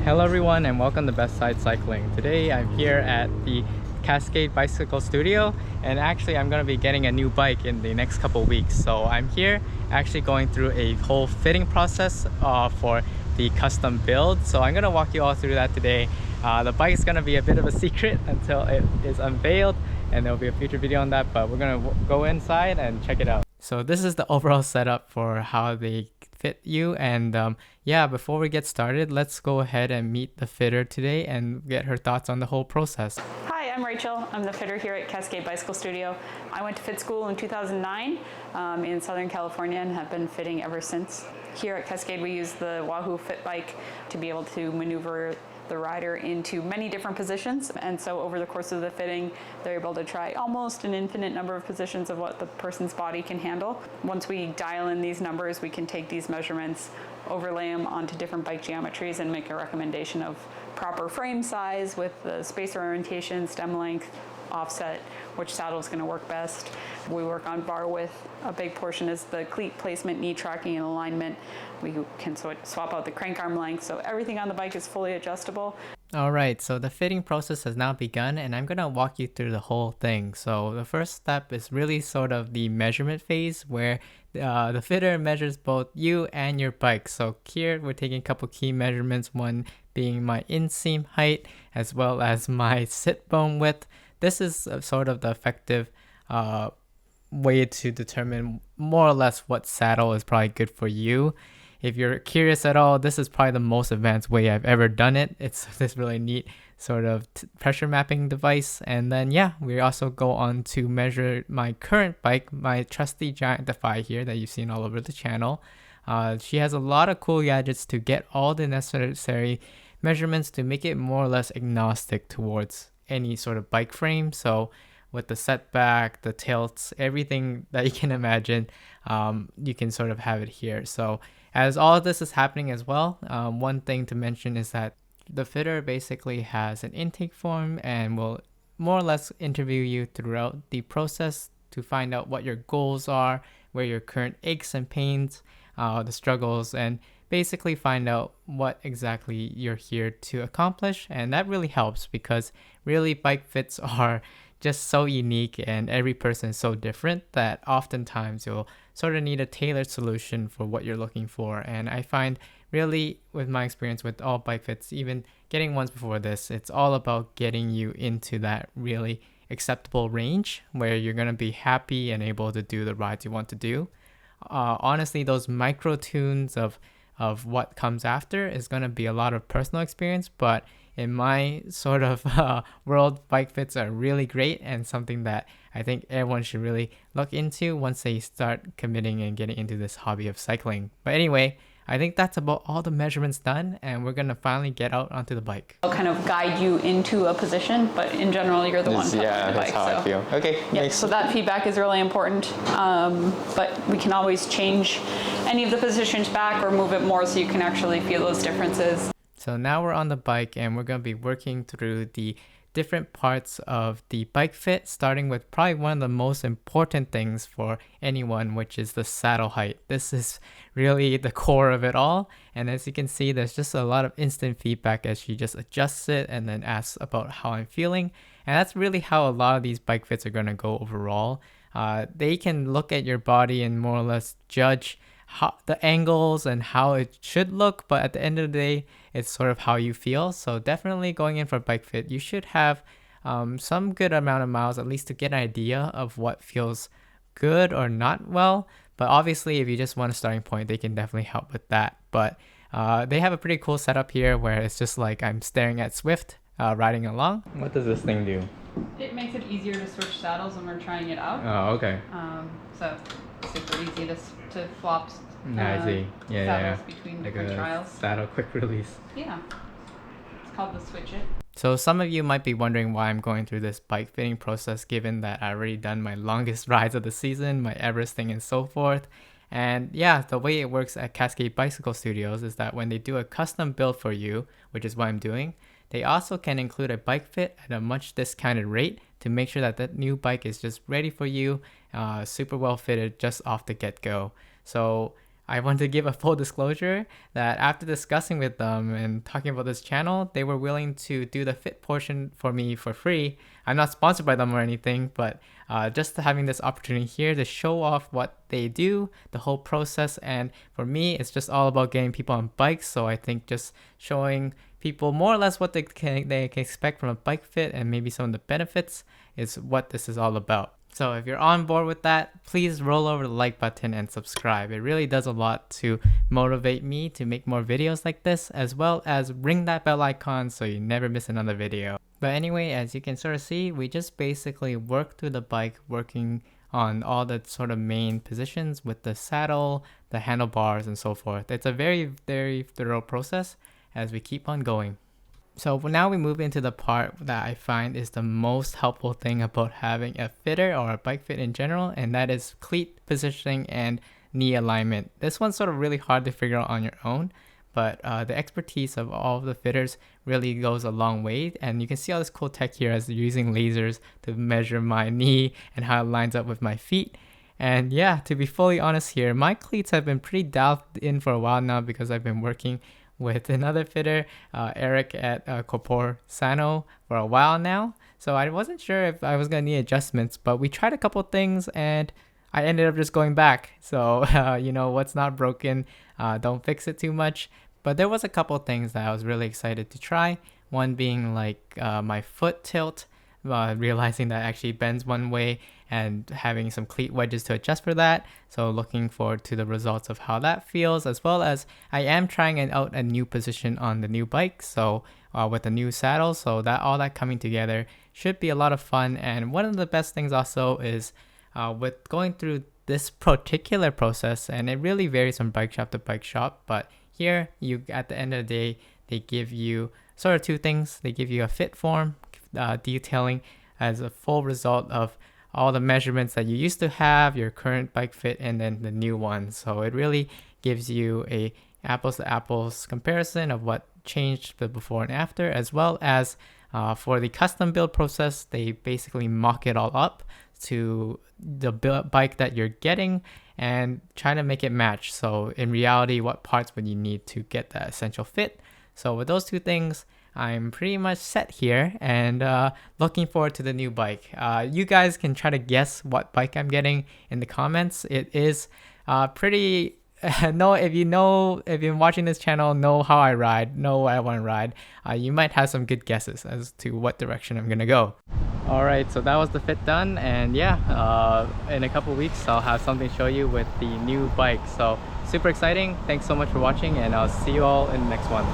Hello everyone and welcome to Best Side Cycling. Today I'm here at the Cascade Bicycle Studio, and actually I'm going to be getting a new bike in the next couple weeks. So I'm here actually going through a whole fitting process for the custom build. So I'm going to walk you all through that today. The bike is going to be a bit of a secret until it is unveiled, and there will be a future video on that, but we're going to go inside and check it out. So this is the overall setup for how they fit you, and yeah, before we get started, let's go ahead and meet the fitter today and get her thoughts on the whole process. Hi, I'm Rachel. I'm the fitter here at Cascade Bicycle Studio. I went to fit school in 2009 in Southern California and have been fitting ever since. Here at Cascade we use the Wahoo Fit Bike to be able to maneuver the rider into many different positions, and so over the course of the fitting they're able to try almost an infinite number of positions of what the person's body can handle. Once we dial in these numbers, we can take these measurements, overlay them onto different bike geometries, and make a recommendation of proper frame size with the spacer orientation, stem length, offset, which saddle is going to work best. We work on bar width. A big portion is the cleat placement, knee tracking, and alignment. We can swap out the crank arm length, so everything on the bike is fully adjustable. Alright, so the fitting process has now begun, and I'm going to walk you through the whole thing. So the first step is really sort of the measurement phase, where the fitter measures both you and your bike. So here we're taking a couple key measurements, one being my inseam height as well as my sit bone width. This is sort of the effective way to determine more or less what saddle is probably good for you. If you're curious at all, this is probably the most advanced way I've ever done it. It's this really neat sort of pressure mapping device. And then yeah, we also go on to measure my current bike, my trusty Giant Defy here that you've seen all over the channel. She has a lot of cool gadgets to get all the necessary measurements to make it more or less agnostic towards any sort of bike frame. So with the setback, the tilts, everything that you can imagine, you can sort of have it here. So as all of this is happening as well, one thing to mention is that the fitter basically has an intake form and will more or less interview you throughout the process to find out what your goals are, where your current aches and pains, the struggles, and basically find out what exactly you're here to accomplish. And that really helps because really bike fits are just so unique and every person is so different that oftentimes you'll sort of need a tailored solution for what you're looking for. And I find really with my experience with all bike fits, even getting ones before this, it's all about getting you into that really acceptable range where you're going to be happy and able to do the rides you want to do. Honestly, those micro tunes of what comes after is going to be a lot of personal experience, but in my sort of world, bike fits are really great and something that I think everyone should really look into once they start committing and getting into this hobby of cycling. But anyway, I think that's about all the measurements done, and we're going to finally get out onto the bike. I'll kind of guide you into a position, but in general you're the one pedaling Yeah, the that's bike. how I feel. Okay, Yeah, so that feedback is really important, but we can always change any of the positions back or move it more so you can actually feel those differences. So now we're on the bike and we're going to be working through the different parts of the bike fit, starting with probably one of the most important things for anyone, which is the saddle height. This is really the core of it all. And as you can see, there's just a lot of instant feedback as she just adjusts it and then asks about how I'm feeling. And that's really how a lot of these bike fits are going to go overall. They can look at your body and more or less judge the angles and how it should look, but at the end of the day, it's sort of how you feel. So definitely going in for a bike fit, you should have some good amount of miles at least to get an idea of what feels good or not well. But obviously, if you just want a starting point, they can definitely help with that. But they have a pretty cool setup here where it's just like I'm staring at Swift riding along. What does this thing do? It makes it easier to switch saddles when we're trying it out. Oh, okay. So super easy to flop I see. saddles between Like different a trials. saddle quick release. Yeah, it's called the Switch It. So some of you might be wondering why I'm going through this bike fitting process, given that I already done my longest rides of the season, my Everesting and so forth. And yeah, the way it works at Cascade Bicycle Studios is that when they do a custom build for you, which is what I'm doing, they also can include a bike fit at a much discounted rate to make sure that that new bike is just ready for you, super well fitted just off the get-go. So I want to give a full disclosure that after discussing with them and talking about this channel, they were willing to do the fit portion for me for free. I'm not sponsored by them or anything, but just having this opportunity here to show off what they do, the whole process. And for me, it's just all about getting people on bikes. So I think just showing people more or less what they can expect from a bike fit and maybe some of the benefits is what this is all about. So if you're on board with that, please roll over the like button and subscribe. It really does a lot to motivate me to make more videos like this, as well as ring that bell icon so you never miss another video. But anyway, as you can sort of see, we just basically work through the bike, working on all the sort of main positions with the saddle, the handlebars, and so forth. It's a very, very thorough process as we keep on going. So now we move into the part that I find is the most helpful thing about having a fitter or a bike fit in general, and that is cleat positioning and knee alignment. This one's sort of really hard to figure out on your own, but the expertise of all of the fitters really goes a long way. And you can see all this cool tech here as they're using lasers to measure my knee and how it lines up with my feet. And yeah, to be fully honest here, my cleats have been pretty dialed in for a while now because I've been working with another fitter, Eric at Copor Sano, for a while now. So I wasn't sure if I was going to need adjustments, but we tried a couple things and I ended up just going back. So, what's not broken, don't fix it too much. But there was a couple things that I was really excited to try. One being like my foot tilt, realizing that it actually bends one way and having some cleat wedges to adjust for that. So looking forward to the results of how that feels, as well as I am trying out a new position on the new bike. So with the new saddle, so that all that coming together should be a lot of fun. And one of the best things also is with going through this particular process, and it really varies from bike shop to bike shop, but here you at the end of the day, they give you sort of two things. They give you a fit form detailing as a full result of all the measurements that you used to have, your current bike fit, and then the new one. So it really gives you a apples to apples comparison of what changed the before and after, as well as for the custom build process, they basically mock it all up to the bike that you're getting and try to make it match. So in reality, what parts would you need to get that essential fit? So with those two things, I'm pretty much set here and looking forward to the new bike. You guys can try to guess what bike I'm getting in the comments. It is pretty if you've been watching this channel, know how I ride, know what I want to ride, you might have some good guesses as to what direction I'm gonna go. Alright, so that was the fit done, and yeah, in a couple weeks I'll have something to show you with the new bike. So super exciting. Thanks so much for watching, and I'll see you all in the next one.